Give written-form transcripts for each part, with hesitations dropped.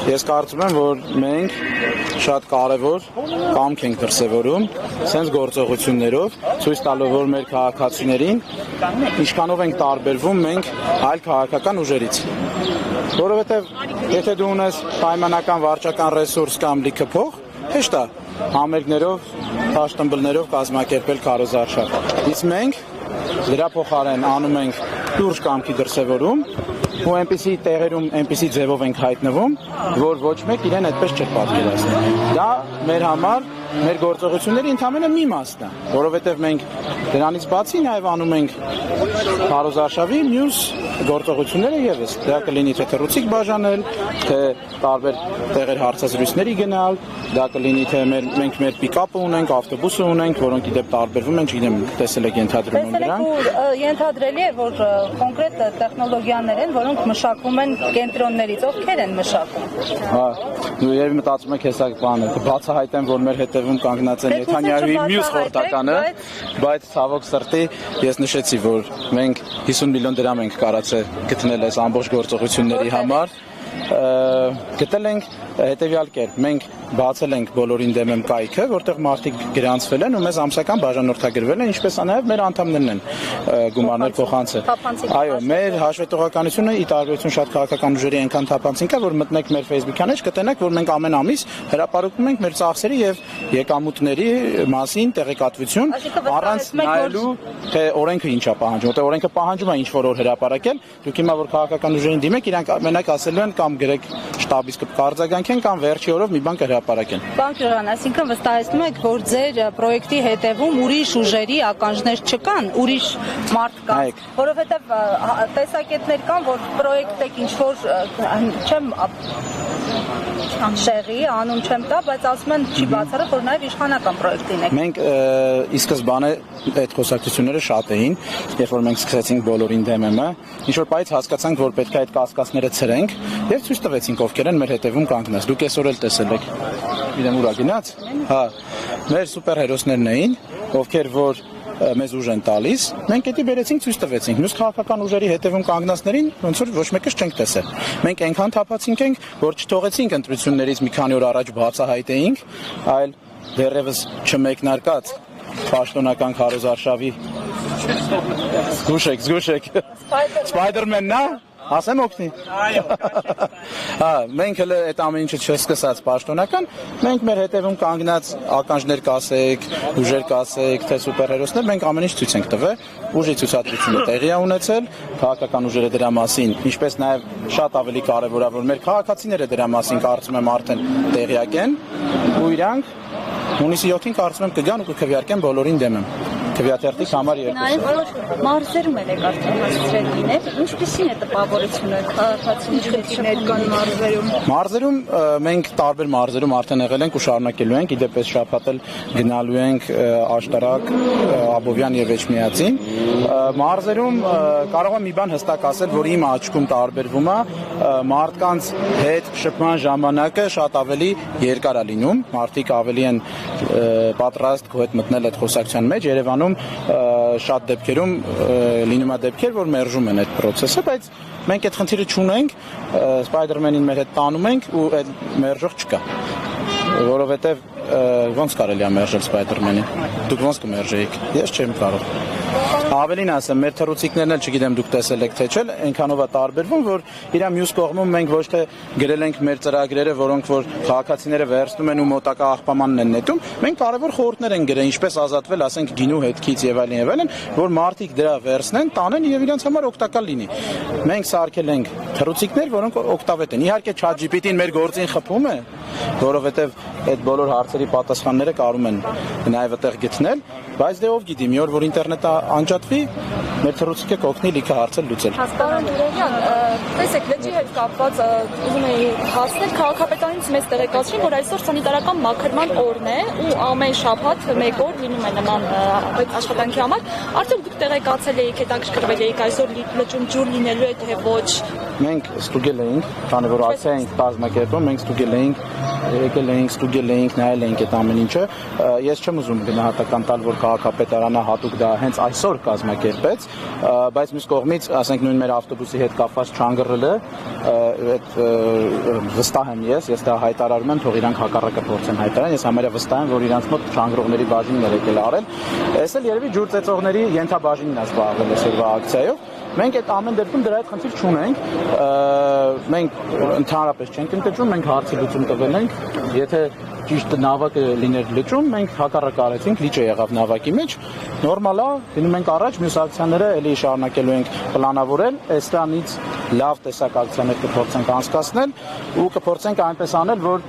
Ես կարծում եմ, որ մենք շատ կարևոր կամք ենք դրսևորում, սենց գործողություններով, ցույց տալով, որ մեր քաղաքացիներին ինչքանով ենք տարբերվում մենք այլ քաղաքական ուժերից։ Որովհետև եթե դու ունես պայմանական վարչական ռեսուրս կամ լիքը փող, հեշտ է համերգներով, դաշտըմբլներով կազմակերպել քարոզարշավ։ Իսկ մենք դրա փոխարեն անում ենք լուրջ կամքի դրսևորում ու այնպիսի տեղերում, այնպիսի ձևով ենք հայտնվում, որ ոչ մեկ իրեն այդպես չէր պատկերացնում։ Դա մեր համար մեր գործողությունների ընդամենը մի մասն է, որովհետև մենք դրանից բացի նաև անում ենք քարոզարշավի մյուս գործողությունները ևս։ Դա կլինի թե թռուցիկ բաժանել, թե տարբեր տեղեր հարցազրույցների գնալ, դա կլինի թե մենք մեր պիկապը ունենք, ավտոբուսը ունենք, որոնք իդեպ տարբերվում են, չգիտեմ, տեսել եք ենթադրում եմ դրանք։ Ենթադրելի է, որ կոնկրետ տեխնոլոգիաներ են, որոնք մշակվում են կենտրոններից, ովքեր են մշակում։ Հա, դու երբ մտածում եք հեսա բանը, կբացահայտեմ, որ մեր հետևում կանգնած է Նեթանյահուի մյուս խորհրդականը, բայց ցավոք սրտի ես նշեցի, որ մենք 50 միլիոն դրամ ենք կարացել գտնել այս ամբողջ գործողությունների համար։ Գտել ենք հետևյալ կերպ, մենք բացել ենք բոլորին դեմ եմ կայքը, որտեղ մարդիկ գրանցվել են ու մեզ ամսական բաժանորդագրվել են, ինչպես նաև մեր անդամներն են գումարներ փոխանցել։ Այո, մեր հաշվետվողականությունը ի տարբերություն շատ քաղաքական ուժերի այնքան թափանցիկ է, որ մտնեք մեր Facebook-ից կտենաք, որ մենք ամեն ամիս հրապարակում ենք մեր ծախսերի եւ եկամուտների մասին տեղեկատվություն, առանց նայելու թե օրենքը ինչ է պահանջում, որտեղ օրենքը պահանջում է ինչ-որ օր հրապարակել, դուք հիմա որ քաղաքական ուժերին դիմեք, իրանք մենակ ասելու են կամ գրեք շտաբից կկարձագանքեն կամ վերջի օրով մի բան կհրապարակեն։ Պարոն Ջրան, այսինքն վստահեցնում եք, որ ձեր պրոյեկտի հետևում ուրիշ ուժերի ականջներ չկան, ուրիշ մարդ կան, որովհետև տեսակետներ կան, որ պրոյեկտ եք ինչ-որ չեմ շեղի, անուն չեմ տա, բայց ասում են չի բացառը, որ նաև իշխանական պրոյեկտին եք։ Մենք ի սկզբանե այդ խոսակցությունները շատ էին, երբ որ մենք սկսեցինք բոլորին դեմ եմ, ինչ-որ պայից հասկացանք, որ պետք է այդ կասկածները ցրենք եւ ցույց տվեցինք ովքեր են մեր հետևում կանգնած։ Դուք այսօր էլ տեսել եք։ Գիտեմ ուրա գնաց։ Հա, մեր սուպերհերոսներն էին, ովքեր որ մեզ ուժ են տալիս, մենք էդի բերեցինք ցույց տվեցինք։ Մյուս քաղաքական ուժերի հետևում կանգնածներին ոնց որ ոչ մեկս չենք տեսել։ Մենք այնքան թափացինք ենք, որ չթողեցինք ընտրություններից մի քանի օր առաջ բացահայտեինք, այլ դեռևս չմեկնարկած պաշտոնական քարոզարշավի զգուշեք Սպայդերմենն է։ Ասեմ օգնի։ Հա, մենք հələ այդ ամեն ինչը չսկսած պաշտոնական, մենք մեր հետևում կանգնած ականջներ կասեք, ուժեր կասեք, թե սուպերհերոսներ, մենք ամեն ինչ ցույց ենք տվել, ուժի ցուցադրությունը տեղի է ունեցել, քաղաքական ուժերը դրա մասին, ինչպես նաև շատ ավելի կարևոր է, որ մեր քաղաքացիները դրա մասին կարծում եմ արդեն տեղյակ են, ու իրանք հունիսի 7-ին կարծում եմ կգան ու կքվեարկեն բոլորին դեմ եմ։ Քվեաթերթի համար 2։ Նաև բոլոր մարզերում եք արդեն հասցրել լինել, ինչպիսին է տպավորությունը քաղաքացիների կան մարզերում։ Մարզերում մենք տարբեր մարզերում արդեն եղել ենք ու շարունակելու ենք, իդեպ այս շաբաթ էլ գնալու ենք Աշտարակ, Աբովյան եւ Էջմիածին։ Մարզերում կարող եմ մի բան հստակ ասել, որ իմ աչքում տարբերվում է, մարդկանց հետ շփման ժամանակը շատ ավելի երկար է լինում, մարդիկ ավելի են պատրաստ քո հետ մտնել այդ խոսակցության մեջ, Երևանում շատ դեպքերում լինում է դեպքեր, որ մերժում են այդ process-ը, բայց մենք այդ խնդիրը չունենք, Spider-Man-ին մեր հետ տանում ենք ու այդ մերժող չկա, որովհետև ոնց կարելի է մերժել Spider-Man-ին, դուք ոնց կմերժեիք, ես չեմ կարող։ Ավելին ասեմ, մեր թռուցիկներն էլ չգիտեմ դուք տեսել եք թե չէ, այնքանով է տարբերվում, որ իրա մյուս կողմում մենք ոչ թե գրել ենք մեր ծրագրերը, որոնք որ քաղաքացիները վերցնում են ու մոտակա աղբամանն են նետում, մենք կարևոր խորհուրդներ են գրել, ինչպես ազատվել, ասենք գինու հետքից եւ այլն, որ մարդիկ դրա վերցնեն, տանեն եւ իրենց համար օգտակար լինի։ Մենք սարքել ենք թռուցիկներ, որոնք օգտավետ են։ Իհարկե ChatGPT-ն մեր գործին խփում է, որովհետեւ այդ բոլոր հարցերի պատասխանները կարում են նաեւ այդտեղ գտնել, բայց դե ով գիտի, մի օր որ ինտերնետը անջատվի, մեր թռուցիկը կօգնի լիքը հարցեր լուծել։ Պարոն Ջուրյան, տեսեք, լճի հետ կապված ուզում էի հասնել քաղաքապետարանից մեզ տեղեկացրին, որ այսօր սանիտարական մաքրման օրն է ու ամեն շաբաթ մեկ օր լինում է նման աշխատանքի համար։ Արդյոք դուք տեղեկացել եք, հետաքրքրվել եք այսօր լճում ջուր լինելու է թե ոչ։ մենք ստուգել էինք, քանի որ ակցիա էինք կազմակերպում, մենք ստուգել էինք, եկել էինք, նայել էինք այդ ամեն ինչը։ Ես չեմ ուզում գնահատական տալ, որ քաղաքապետարանը հատուկ դա հենց այսօր կազմակերպեց, բայց մյուս կողմից, ասենք նույն մեր ավտոբուսի հետ կապված չանգռելը, այդ վստահ եմ ես դա հայտարարում եմ, թող իրանք հակառակը փորձեն հայտարարեն, ես համարյա վստահ եմ, որ իրանք մոտ չանգռողների բաժինն էր եկել արել։ Այս էլ երևի ջուր ծեծողների ենթաբաժինն է զբաղվել այսօրվա ակցիայով։ Մենք այդ ամեն դեպքում դրա հետ խնդիր չունենք, մենք ընդհանրապես չենք ընկճում, մենք հարցի լուծում տվել ենք, եթե ճիշտ նավակը լիներ լճում, մենք հակառակ արեցինք, լիճը եղավ նավակի մեջ, նորմալ է, գնում ենք առաջ, մյուս ակցիաները էլի շարունակելու ենք պլանավորել, այստանից լավ տեսակ ակցիաներ կփորձենք անցկացնել ու կփորձենք այնպես անել, որ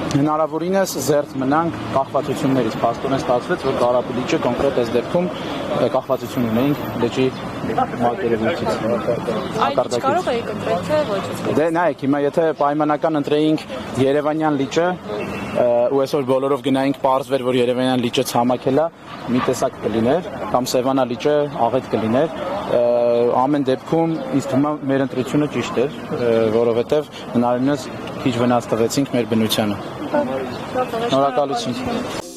հնարավորինս զերծ մնանք կախվածություններից, փաստորեն ստացվեց, որ Ղարաբաղի լիճը կոնկրետ այս դեպքում կախվածություն ունեինք լճի մակերևույթից։ Այդ կարող եք ընտրել, թե ոչ։ Դե նայեք, հիմա եթե պայմանական ընտրեինք Երևանյան լիճը ու այսօր բոլորով գնայինք պարզվեր, որ Երևանյան լիճը ցամաքել է, մի տեսակ կլիներ, կամ Սևանա լիճը աղետ կլիներ, ամեն դեպքում ինձ թվում է մեր ընտրությունը ճիշտ էր, որովհետև հնարավորինս քիչ վնաս տվեցինք մեր բնությանը։ Շնորհակալություն։